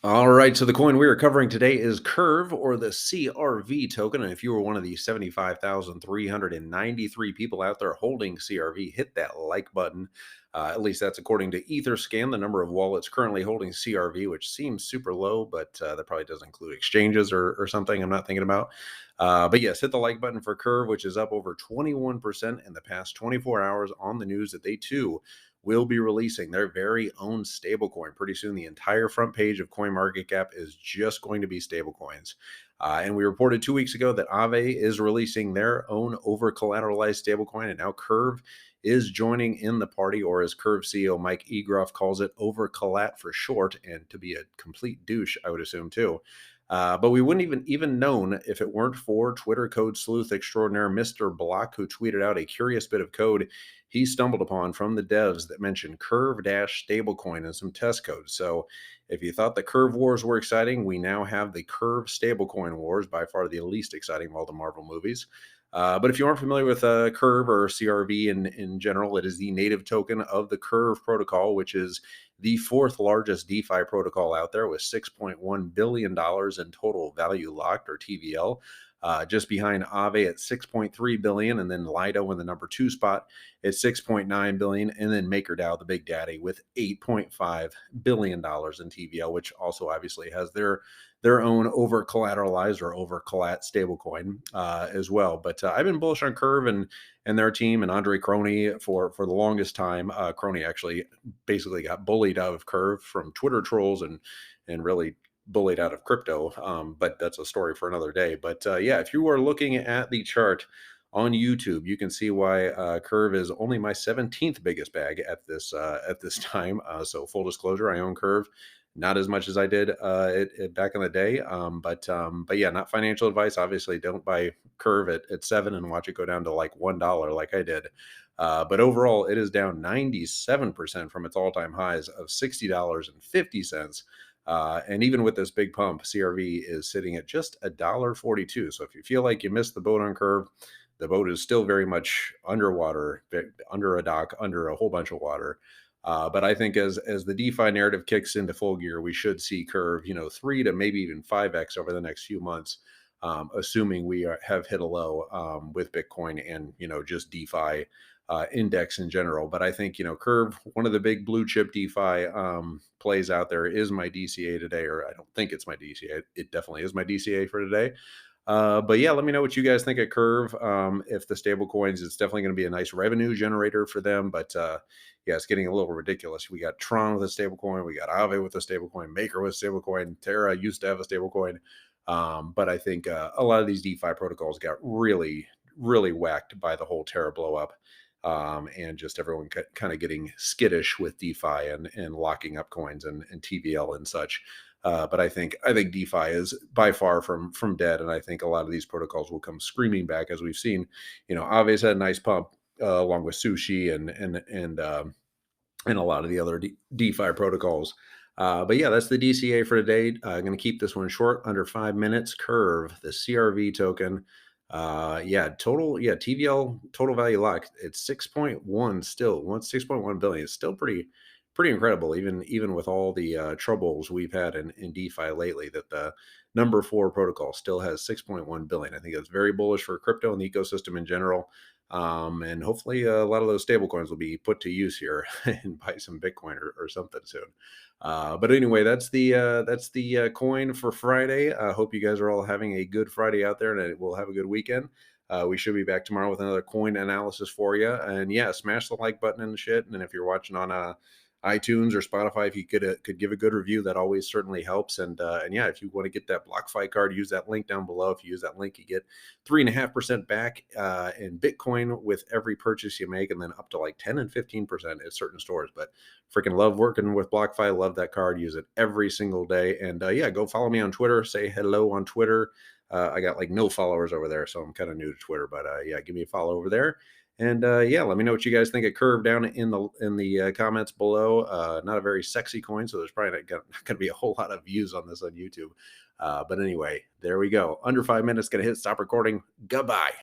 All right, so the coin we are covering today is Curve or the CRV token. And if you were one of the 75,393 people out there holding CRV, hit that like button. At least that's according to Etherscan, the number of wallets currently holding CRV, which seems super low, but that probably doesn't include exchanges or something I'm not thinking about. But yes, hit the like button for Curve, which is up over 21% in the past 24 hours on the news that they too will be releasing their very own stablecoin. Pretty soon, the entire front page of CoinMarketCap is just going to be stablecoins. And we reported 2 weeks ago that Aave is releasing their own over collateralized stablecoin, and now Curve is joining in the party, or as Curve CEO Mike Egroff calls it, over collat for short, and to be a complete douche, I would assume too. But we wouldn't even known if it weren't for Twitter code sleuth extraordinaire Mr. Block, who tweeted out a curious bit of code he stumbled upon from the devs that mentioned Curve Dash stablecoin and some test code. So if you thought the Curve wars were exciting, we now have the Curve stablecoin wars, by far the least exciting of all the Marvel movies. But if you aren't familiar with Curve or CRV in general, it is the native token of the Curve protocol, which is the fourth largest DeFi protocol out there with $6.1 billion in total value locked, or TVL. Just behind Aave at 6.3 billion, and then Lido in the number two spot at 6.9 billion, and then MakerDAO, the big daddy, with 8.5 billion dollars in TVL, which also obviously has their own over collateralized or over collat stablecoin as well. But I've been bullish on Curve and their team and Andre Crony for the longest time. Crony actually basically got bullied out of Curve from Twitter trolls and really bullied out of crypto. But that's a story for another day. But yeah, if you are looking at the chart on YouTube, you can see why Curve is only my 17th biggest bag at this time. So full disclosure, I own Curve, not as much as I did back in the day. But yeah, not financial advice. Obviously, don't buy Curve at 7 and watch it go down to like $1 like I did. But overall, it is down 97% from its all-time highs of $60.50. And even with this big pump, CRV is sitting at just $1.42. So if you feel like you missed the boat on Curve, the boat is still very much underwater, under a dock, under a whole bunch of water. But I think as the DeFi narrative kicks into full gear, we should see Curve, 3 to maybe even 5x over the next few months, assuming we have hit a low with Bitcoin and just DeFi index in general. But I think Curve, one of the big blue chip DeFi plays out there, is my DCA today, or I don't think it's my DCA. It definitely is my DCA for today. But yeah, let me know what you guys think of Curve. If the stable coins, it's definitely going to be a nice revenue generator for them. But yeah, it's getting a little ridiculous. We got Tron with a stable coin, we got Aave with a stable coin, Maker with a stable coin, Terra used to have a stable coin. But I think a lot of these DeFi protocols got really, really whacked by the whole Terra blow up. And just everyone kind of getting skittish with DeFi and locking up coins and TVL and such. But I think DeFi is by far from dead, and I think a lot of these protocols will come screaming back, as we've seen. Aves had a nice pump along with Sushi and a lot of the other DeFi protocols. But yeah, that's the DCA for today. I'm going to keep this one short, under 5 minutes. Curve, the CRV token. Yeah, TVL total value locked. It's 6.1 still. 6.1 billion. It's still pretty incredible, even with all the troubles we've had in DeFi lately, that the number four protocol still has 6.1 billion. I think that's very bullish for crypto and the ecosystem in general. And hopefully a lot of those stable coins will be put to use here and buy some Bitcoin or something soon. But anyway, that's the coin for Friday. I hope you guys are all having a good Friday out there, and we'll have a good weekend. We should be back tomorrow with another coin analysis for you. And yeah, smash the like button and shit. And if you're watching on iTunes or Spotify, if you could give a good review, that always certainly helps. And yeah, if you want to get that BlockFi card, use that link down below. If you use that link, you get 3.5% back in Bitcoin with every purchase you make, and then up to like 10 and 15% at certain stores. But freaking love working with BlockFi. Love that card. Use it every single day. And yeah, go follow me on Twitter. Say hello on Twitter. I got like no followers over there, so I'm kind of new to Twitter. But yeah, give me a follow over there. And yeah, let me know what you guys think of Curve down in the comments below. Not a very sexy coin, so there's probably not going to be a whole lot of views on this on YouTube. But anyway, there we go. Under 5 minutes, going to hit stop recording. Goodbye.